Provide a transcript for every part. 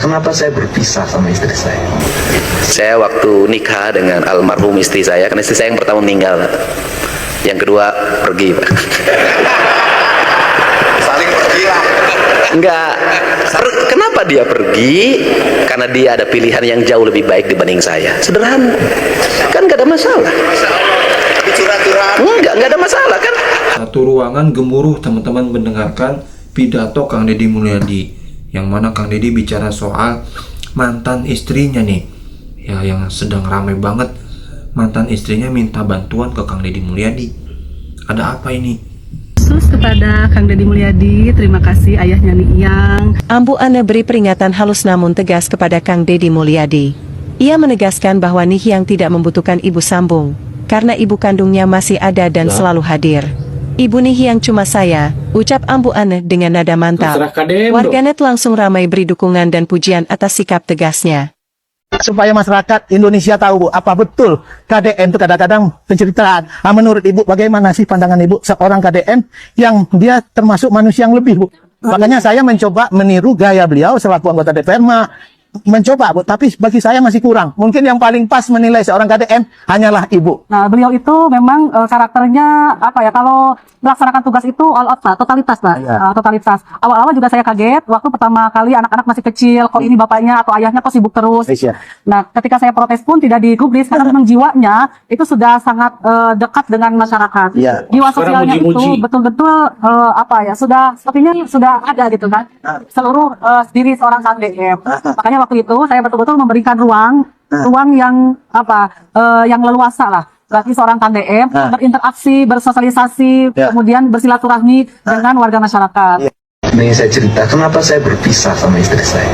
Kenapa saya berpisah sama istri saya? Saya waktu nikah dengan almarhum istri saya, karena istri saya yang pertama meninggal, yang kedua pergi, Pak. Saling pergi lah. Enggak. Kenapa dia pergi? Karena dia ada pilihan yang jauh lebih baik dibanding saya. Sederhana. Kan gak ada masalah. Enggak ada masalah kan? Satu ruangan gemuruh teman-teman mendengarkan pidato Kang Deddy Mulyadi, yang mana Kang Deddy bicara soal mantan istrinya nih, ya, yang sedang ramai banget. Mantan istrinya minta bantuan ke Kang Deddy Mulyadi. Ada apa ini? Khusus kepada Kang Deddy Mulyadi, terima kasih ayahnya Niyang. Ambu Ane beri peringatan halus namun tegas kepada Kang Deddy Mulyadi. Ia menegaskan bahwa Nihyang tidak membutuhkan ibu sambung, karena ibu kandungnya masih ada dan selalu hadir. Ibu Nihyang cuma saya, ucap Ambu Ane dengan nada mantap. Warganet langsung ramai beri dukungan dan pujian atas sikap tegasnya. Supaya masyarakat Indonesia tahu, Bu, apa betul KDM itu kadang-kadang penceritaan. Menurut Ibu, bagaimana sih pandangan Ibu seorang KDM yang dia termasuk manusia yang lebih, Bu? Makanya saya mencoba meniru gaya beliau selaku anggota DPR, mencoba, Bu, tapi bagi saya masih kurang. Mungkin yang paling pas menilai seorang KDM hanyalah Ibu. Nah, beliau itu memang karakternya apa ya, kalau melaksanakan tugas itu all out lah, totalitas lah, totalitas. Awal-awal juga saya kaget waktu pertama kali anak-anak masih kecil, kok ini bapaknya atau ayahnya kok sibuk terus. Nah, ketika saya protes pun tidak digubris karena memang jiwanya itu sudah sangat dekat dengan masyarakat. Jiwa sosialnya itu betul-betul apa ya, sudah sepertinya sudah ada gitu kan. Seluruh diri seorang KDM. Makanya waktu itu saya betul-betul memberikan ruang yang apa, yang leluasa lah bagi seorang KDM berinteraksi, bersosialisasi, kemudian bersilaturahmi dengan warga masyarakat. Nih saya cerita, kenapa saya berpisah sama istri saya.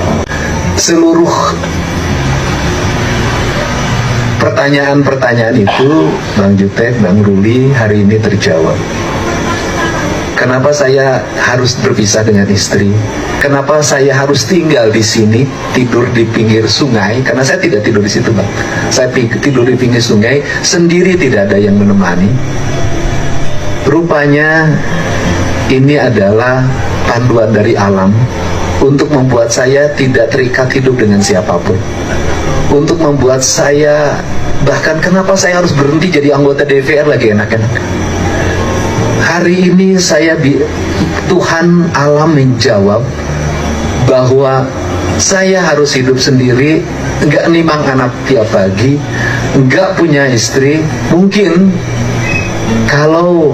Seluruh pertanyaan-pertanyaan itu, Bang Jutek, Bang Ruli, hari ini terjawab. Kenapa saya harus berpisah dengan istri? Kenapa saya harus tinggal di sini, tidur di pinggir sungai? Karena saya tidak tidur di situ, Bang. Saya tidur di pinggir sungai, sendiri, tidak ada yang menemani. Rupanya ini adalah panduan dari alam untuk membuat saya tidak terikat hidup dengan siapapun. Untuk membuat saya, bahkan kenapa saya harus berhenti jadi anggota DPR lagi enak-enak. Hari ini Tuhan alam menjawab bahwa saya harus hidup sendiri, nggak nimang anak tiap pagi, nggak punya istri. Mungkin kalau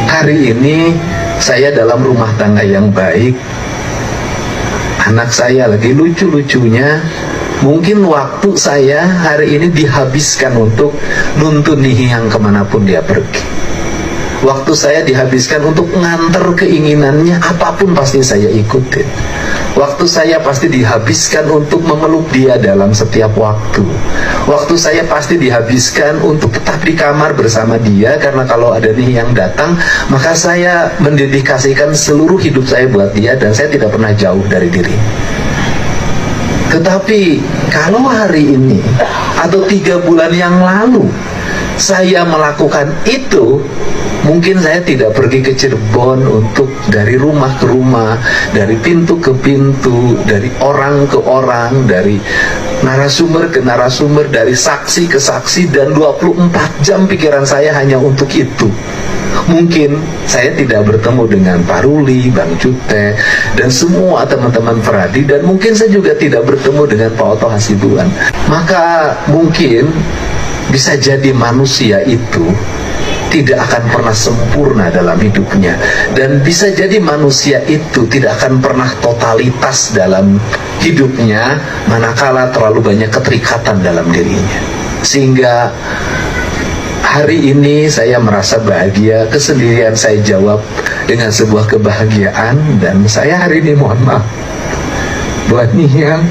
hari ini saya dalam rumah tangga yang baik, anak saya lagi lucu-lucunya, mungkin waktu saya hari ini dihabiskan untuk nuntun Nihyang kemanapun dia pergi. Waktu saya dihabiskan untuk nganter keinginannya, apapun pasti saya ikutin. Waktu saya pasti dihabiskan untuk memeluk dia dalam setiap waktu. Waktu saya pasti dihabiskan untuk tetap di kamar bersama dia, karena kalau ada nih yang datang, maka saya mendedikasikan seluruh hidup saya buat dia, dan saya tidak pernah jauh dari diri. Tetapi kalau hari ini atau 3 bulan yang lalu saya melakukan itu, mungkin saya tidak pergi ke Cirebon untuk dari rumah ke rumah, dari pintu ke pintu, dari orang ke orang, dari narasumber ke narasumber, dari saksi ke saksi, dan 24 jam pikiran saya hanya untuk itu. Mungkin saya tidak bertemu dengan Pak Ruli, Bang Cute, dan semua teman-teman Fradi, dan mungkin saya juga tidak bertemu dengan Pak Oto Hasibuan. Maka mungkin bisa jadi manusia itu tidak akan pernah sempurna dalam hidupnya, dan bisa jadi manusia itu tidak akan pernah totalitas dalam hidupnya manakala terlalu banyak keterikatan dalam dirinya. Sehingga hari ini saya merasa bahagia, kesendirian saya jawab dengan sebuah kebahagiaan, dan saya hari ini mohon maaf buat Nihyang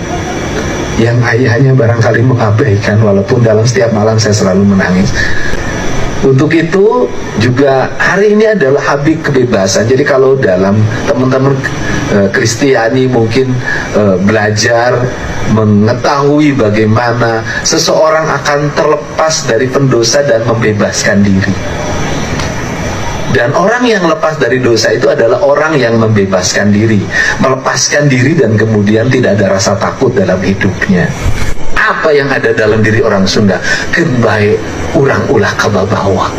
yang ayahnya barangkali mengabaikan, walaupun dalam setiap malam saya selalu menangis. Untuk itu juga hari ini adalah Habib kebebasan. Jadi kalau dalam teman-teman Kristiani mungkin belajar mengetahui bagaimana seseorang akan terlepas dari pendosa dan membebaskan diri. Dan orang yang lepas dari dosa itu adalah orang yang membebaskan diri, melepaskan diri, dan kemudian tidak ada rasa takut dalam hidupnya. Apa yang ada dalam diri orang Sunda? Kenbae urang ulah kababawa.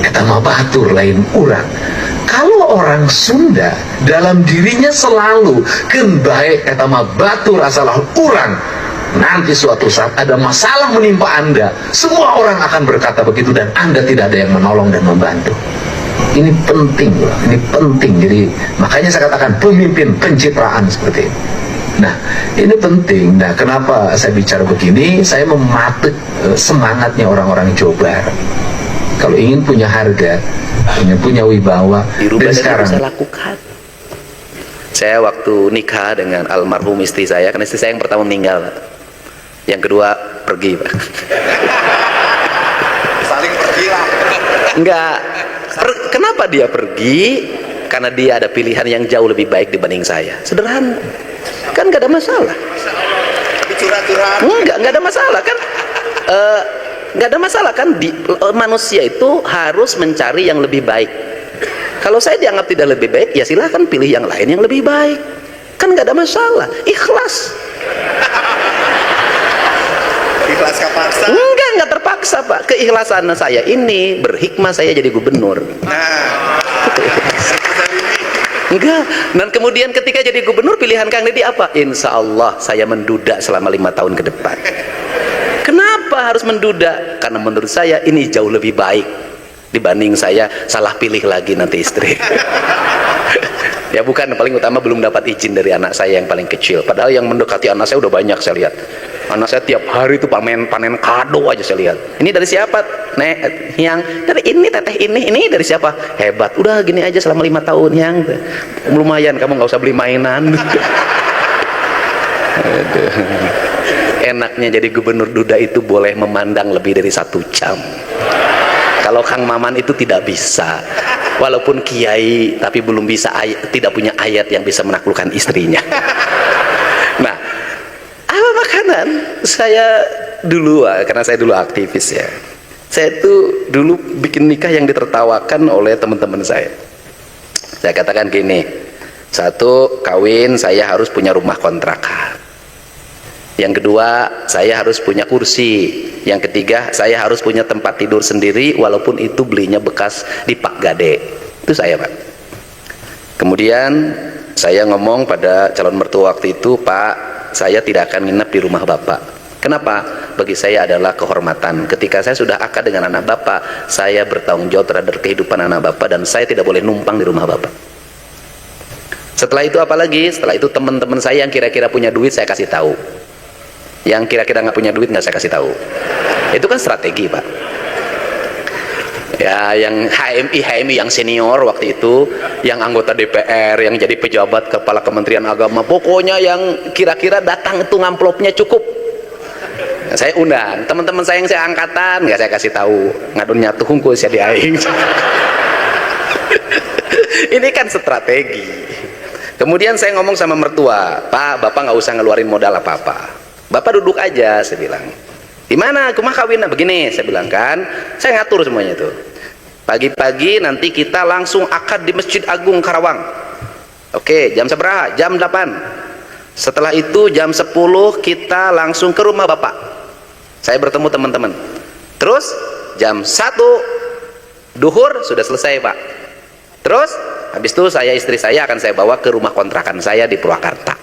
Eta mah batur lain urang. Kalau orang Sunda dalam dirinya selalu kenbae eta mah batur asalah urang. Nanti suatu saat ada masalah menimpa Anda, semua orang akan berkata begitu dan Anda tidak ada yang menolong dan membantu. Ini penting loh, ini penting. Jadi makanya saya katakan pemimpin pencitraan seperti ini. Nah, ini penting. Nah, kenapa saya bicara begini? Saya mematuk semangatnya orang-orang Jawa Barat. Kalau ingin punya harga, punya wibawa, dan sekarang saya lakukan. Saya waktu nikah dengan almarhum istri saya, karena istri saya yang pertama meninggal, yang kedua pergi, Pak. Saling pergi lah. Enggak. Kenapa dia pergi? Karena dia ada pilihan yang jauh lebih baik dibanding saya. Sederhana. Kan nggak ada masalah. Curhat-curhat. Nggak ada masalah kan. Nggak ada masalah kan. Manusia itu harus mencari yang lebih baik. Kalau saya dianggap tidak lebih baik, ya silahkan pilih yang lain yang lebih baik. Kan nggak ada masalah. Ikhlas. Ikhlas kapaksa. Nggak terpaksa, Pak. Keikhlasan saya ini berhikmah saya jadi gubernur. Nah. Enggak. Dan kemudian ketika jadi gubernur, pilihan Kang Deddy apa? Insya Allah saya menduda selama 5 tahun ke depan. Kenapa harus menduda? Karena menurut saya ini jauh lebih baik dibanding saya salah pilih lagi nanti istri. Ya bukan, paling utama belum dapat izin dari anak saya yang paling kecil. Padahal yang mendekati anak saya udah banyak saya lihat. Anak saya tiap hari itu panen kado aja saya lihat. Ini dari siapa? Nek, yang dari ini teteh ini dari siapa? Hebat. Udah gini aja selama 5 tahun yang lumayan, kamu nggak usah beli mainan. Aduh. Enaknya jadi gubernur duda itu boleh memandang lebih dari 1 jam. Kalau Kang Maman itu tidak bisa. Walaupun kiai tapi belum bisa tidak punya ayat yang bisa menaklukkan istrinya. Nah, apa makanan? Saya dulu, karena saya dulu aktivis ya. Saya itu dulu bikin nikah yang ditertawakan oleh teman-teman saya. Saya katakan gini, 1, kawin saya harus punya rumah kontrakan. Yang kedua, saya harus punya kursi. Yang ketiga, saya harus punya tempat tidur sendiri, walaupun itu belinya bekas di Pak Gade. Itu saya, Pak. Kemudian saya ngomong pada calon mertua waktu itu, Pak, saya tidak akan nginep di rumah Bapak. Kenapa? Bagi saya adalah kehormatan. Ketika saya sudah akad dengan anak Bapak, saya bertanggung jawab terhadap kehidupan anak Bapak, dan saya tidak boleh numpang di rumah Bapak. Setelah itu apa lagi? Setelah itu teman-teman saya yang kira-kira punya duit saya kasih tahu. Yang kira-kira nggak punya duit nggak saya kasih tahu. Itu kan strategi, Pak. Ya, yang HMI yang senior waktu itu, yang anggota DPR, yang jadi pejabat kepala Kementerian Agama, pokoknya yang kira-kira datang itu ngamplopnya cukup. Nah, saya undang teman-teman saya yang saya angkatan, nggak saya kasih tahu, ngadun nyatu hungkul saya diaing. Ini kan strategi. Kemudian saya ngomong sama mertua, Pak, Bapak nggak usah ngeluarin modal apa-apa. Bapak duduk aja, saya bilang. Di mana? Kumah kawinnya begini, saya bilang kan. Saya ngatur semuanya itu. Pagi-pagi nanti kita langsung akad di Masjid Agung Karawang. Oke, jam seberapa? Jam 8. Setelah itu jam 10 kita langsung ke rumah Bapak. Saya bertemu teman-teman. Terus jam 1 duhur sudah selesai, Pak. Terus habis itu istri saya akan saya bawa ke rumah kontrakan saya di Purwakarta.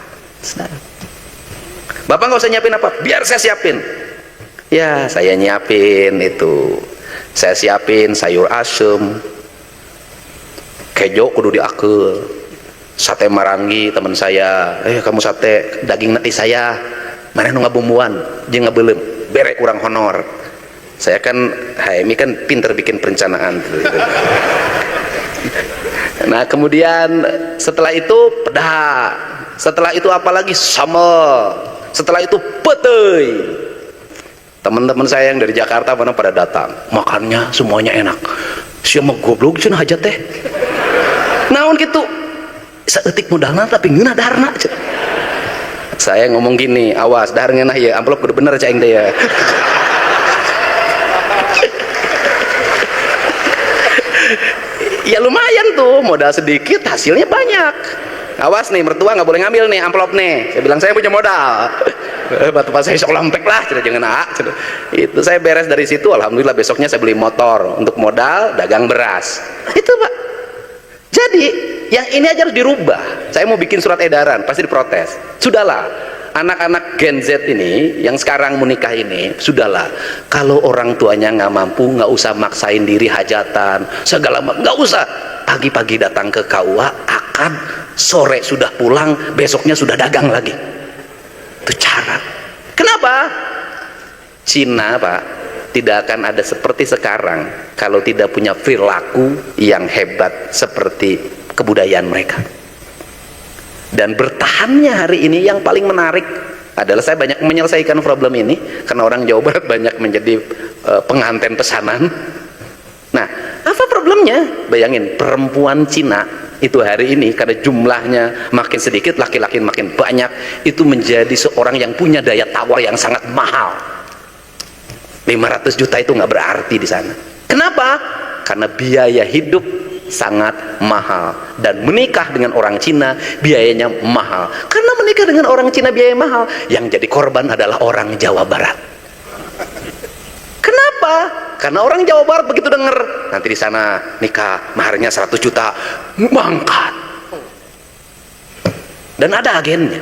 Bapak nggak usah nyiapin apa, biar saya siapin. Ya, saya nyiapin itu. Saya siapin sayur asem, kejo kudu diakel, sate marangi teman saya. Kamu sate daging nanti saya. Mana nu ngabumbuan, jeung ngabeulem, bere kurang honor. Saya kan HMI kan pinter bikin perencanaan. Nah, kemudian setelah itu pedah. Setelah itu apalagi sambal. Setelah itu petei. Teman-teman saya yang dari Jakarta mana pada datang, makannya semuanya enak. Siapa goblok cenah hajat teh. Naon gitu. Saeutik modalna tapi ngeunah daharna. Saya ngomong gini, awas dahar ngeunah ya, amplop kudu bener cai teh ya. Ya lumayan tuh, modal sedikit hasilnya banyak. Awas nih, mertua nggak boleh ngambil nih amplop nih. Saya bilang saya punya modal. Batu pas saya sok lampek lah, jangan itu saya beres dari situ. Alhamdulillah besoknya saya beli motor untuk modal dagang beras. Itu Pak. Jadi yang ini aja harus dirubah. Saya mau bikin surat edaran, pasti diprotes. Sudahlah, anak-anak Gen Z ini yang sekarang menikah ini, sudahlah. Kalau orang tuanya nggak mampu, nggak usah maksain diri hajatan, segala macam, nggak usah. Pagi-pagi datang ke KUA, akan sore sudah pulang, besoknya sudah dagang lagi. Itu cara. Kenapa? Cina Pak tidak akan ada seperti sekarang kalau tidak punya perilaku yang hebat seperti kebudayaan mereka. Dan bertahannya hari ini yang paling menarik adalah saya banyak menyelesaikan problem ini karena orang Jawa Barat banyak menjadi pengantin pesanan. Nah, apa problemnya? Bayangin, perempuan Cina itu hari ini karena jumlahnya makin sedikit, laki-laki makin banyak, itu menjadi seorang yang punya daya tawar yang sangat mahal. 500 juta itu nggak berarti di sana. Kenapa? Karena biaya hidup sangat mahal, dan menikah dengan orang Cina biayanya mahal. Karena menikah dengan orang Cina biaya mahal, yang jadi korban adalah orang Jawa Barat. Kenapa? Karena orang Jawa Barat begitu dengar nanti di sana nikah maharnya 100 juta, mangkat. Dan ada agennya.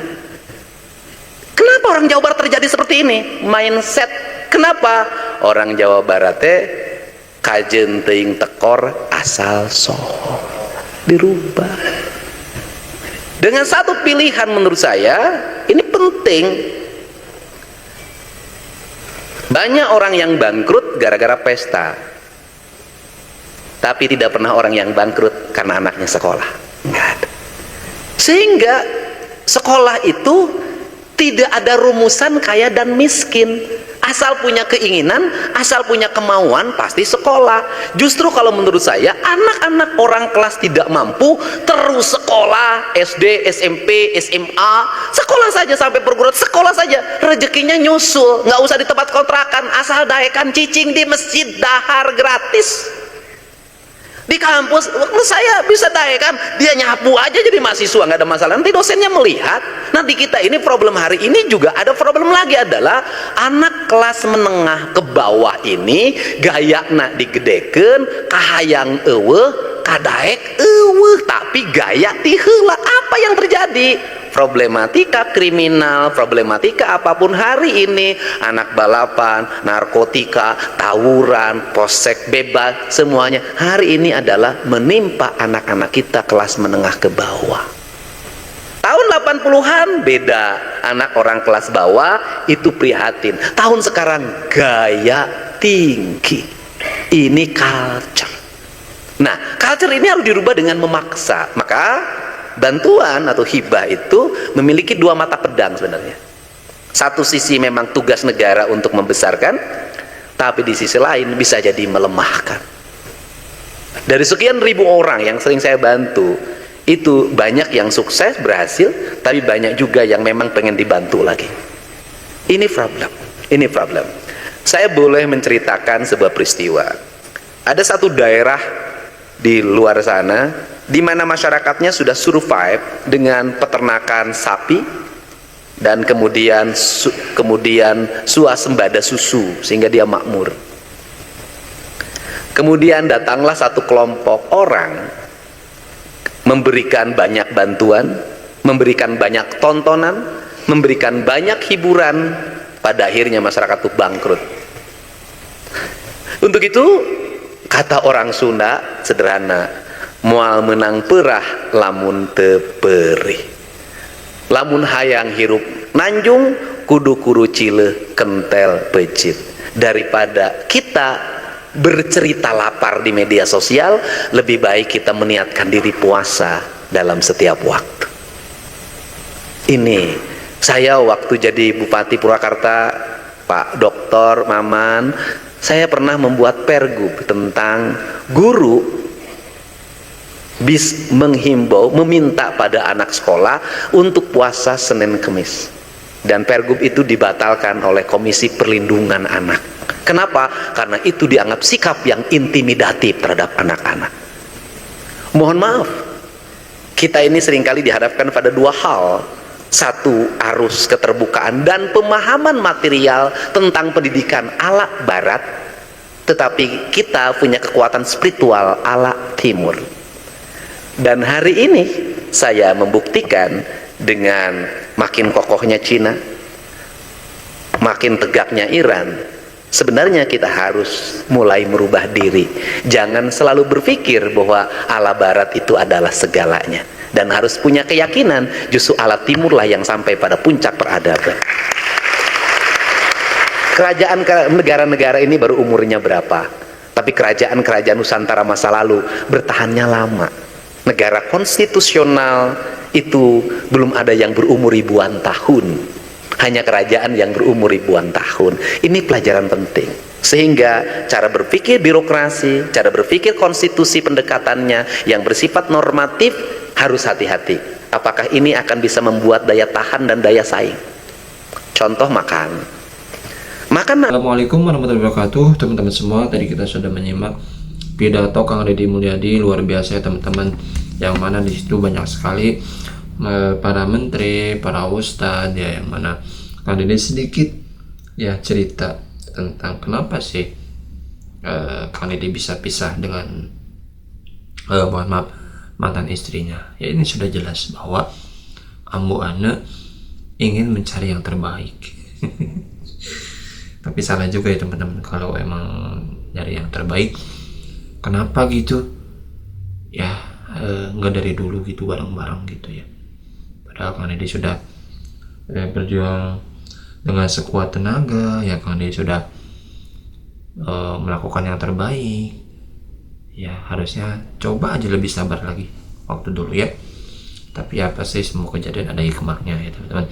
Kenapa orang Jawa Barat terjadi seperti ini? Mindset. Kenapa? Orang Jawa Barat kajen teuing tekor asal soho. Dirubah. Dengan satu pilihan menurut saya ini penting. Banyak orang yang bangkrut gara-gara pesta, tapi tidak pernah orang yang bangkrut karena anaknya sekolah. Nggak ada. Sehingga sekolah itu tidak ada rumusan kaya dan miskin. Asal punya keinginan, asal punya kemauan, pasti sekolah. Justru kalau menurut saya, anak-anak orang kelas tidak mampu terus sekolah, SD, SMP, SMA, sekolah saja sampai perguruan, sekolah saja, rezekinya nyusul, nggak usah di tempat kontrakan, asal daekan cicing di masjid, dahar gratis. Di kampus, waktu saya bisa daekan, dia nyapu aja jadi mahasiswa, nggak ada masalah. Nanti dosennya melihat. Nanti kita ini problem hari ini juga ada problem lagi, adalah anak kelas menengah ke bawah ini gayana digedeken, kahayang eueuh, kadaek eueuh, tapi gaya ti heula. Apa yang terjadi? Problematika kriminal, problematika apapun hari ini, anak balapan, narkotika, tawuran, posek bebas, semuanya hari ini adalah menimpa anak-anak kita kelas menengah ke bawah. Tahun 80-an beda, anak orang kelas bawah itu prihatin. Tahun sekarang gaya tinggi. Ini culture. Nah, culture ini harus dirubah dengan memaksa. Maka bantuan atau hibah itu memiliki dua mata pedang sebenarnya. Satu sisi memang tugas negara untuk membesarkan, tapi di sisi lain bisa jadi melemahkan. Dari sekian ribu orang yang sering saya bantu, itu banyak yang sukses, berhasil, tapi banyak juga yang memang pengen dibantu lagi. Ini problem. Ini problem. Saya boleh menceritakan sebuah peristiwa. Ada satu daerah di luar sana di mana masyarakatnya sudah survive dengan peternakan sapi dan kemudian swasembada susu sehingga dia makmur. Kemudian datanglah satu kelompok orang memberikan banyak bantuan, memberikan banyak tontonan, memberikan banyak hiburan, pada akhirnya masyarakat itu bangkrut. Untuk itu kata orang Sunda sederhana, moal menang perah lamun teu perih. Lamun hayang hirup nanjung kudu kuru cileuh kentel pecit. Daripada kita bercerita lapar di media sosial, lebih baik kita meniatkan diri puasa dalam setiap waktu. Ini saya waktu jadi Bupati Purwakarta, Pak Dr. Maman, saya pernah membuat pergub tentang guru menghimbau, meminta pada anak sekolah untuk puasa Senin Kemis, dan pergub itu dibatalkan oleh Komisi Perlindungan Anak. Kenapa? Karena itu dianggap sikap yang intimidatif terhadap anak-anak. Mohon maaf, kita ini seringkali dihadapkan pada dua hal. Satu, arus keterbukaan dan pemahaman material tentang pendidikan ala barat, tetapi kita punya kekuatan spiritual ala timur. Dan hari ini saya membuktikan dengan makin kokohnya Cina, makin tegaknya Iran, sebenarnya kita harus mulai merubah diri. Jangan selalu berpikir bahwa ala barat itu adalah segalanya, dan harus punya keyakinan justru ala timurlah yang sampai pada puncak peradaban. Kerajaan negara-negara ini baru umurnya berapa, tapi kerajaan-kerajaan Nusantara masa lalu bertahannya lama. Negara konstitusional itu belum ada yang berumur ribuan tahun, hanya kerajaan yang berumur ribuan tahun. Ini pelajaran penting, sehingga cara berpikir birokrasi, cara berpikir konstitusi pendekatannya yang bersifat normatif harus hati-hati. Apakah ini akan bisa membuat daya tahan dan daya saing? Contoh makanan. Assalamualaikum warahmatullahi wabarakatuh, teman-teman semua. Tadi kita sudah menyimak pidato Kang Deddy Mulyadi, luar biasa ya teman-teman, yang mana di situ banyak sekali para menteri, para ustadz ya, yang mana Kang Deddy sedikit ya cerita tentang kenapa sih Kang Deddy bisa pisah dengan mohon maaf, mantan istrinya. Ya, ini sudah jelas bahwa Ambu Ane ingin mencari yang terbaik. Tapi salah juga ya teman-teman, kalau emang nyari yang terbaik, kenapa gitu ya nggak dari dulu gitu bareng-bareng gitu ya. Padahal Kang Deddy sudah berjuang dengan sekuat tenaga ya, Kang Deddy sudah melakukan yang terbaik ya. Harusnya coba aja lebih sabar lagi waktu dulu ya. Tapi apa sih, semua kejadian ada hikmahnya ya teman-teman.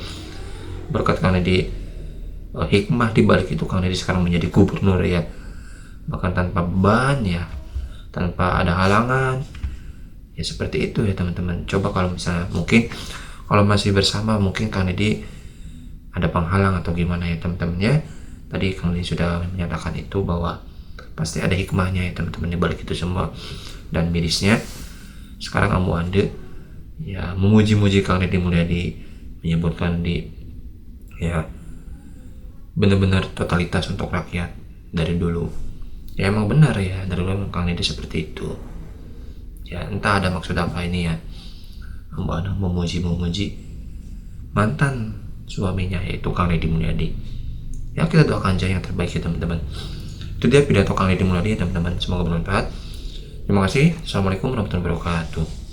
Berkat Kang Deddy, hikmah dibalik itu Kang Deddy sekarang menjadi gubernur ya, bahkan tanpa beban ya, tanpa ada halangan ya, seperti itu ya teman-teman. Coba kalau misalnya mungkin kalau masih bersama, mungkin Kang Deddy ada penghalang atau gimana ya teman-teman ya. Tadi Kang Deddy sudah menyatakan itu bahwa pasti ada hikmahnya ya teman-teman dibalik itu semua. Dan mirisnya sekarang Ambu Ane ya memuji-muji Kang Deddy Mulyadi, menyebutkan di ya benar-benar totalitas untuk rakyat dari dulu. Ya emang benar ya, dari dulu Kang Deddy seperti itu ya. Entah ada maksud apa ini ya, Ambu Ane memuji mantan suaminya yaitu Kang Deddy Mulyadi. Ya kita doakan aja yang terbaik ya teman-teman. Itu dia pidato Kang Deddy Mulyadi ya teman-teman, semoga bermanfaat. Terima kasih. Assalamualaikum warahmatullahi wabarakatuh.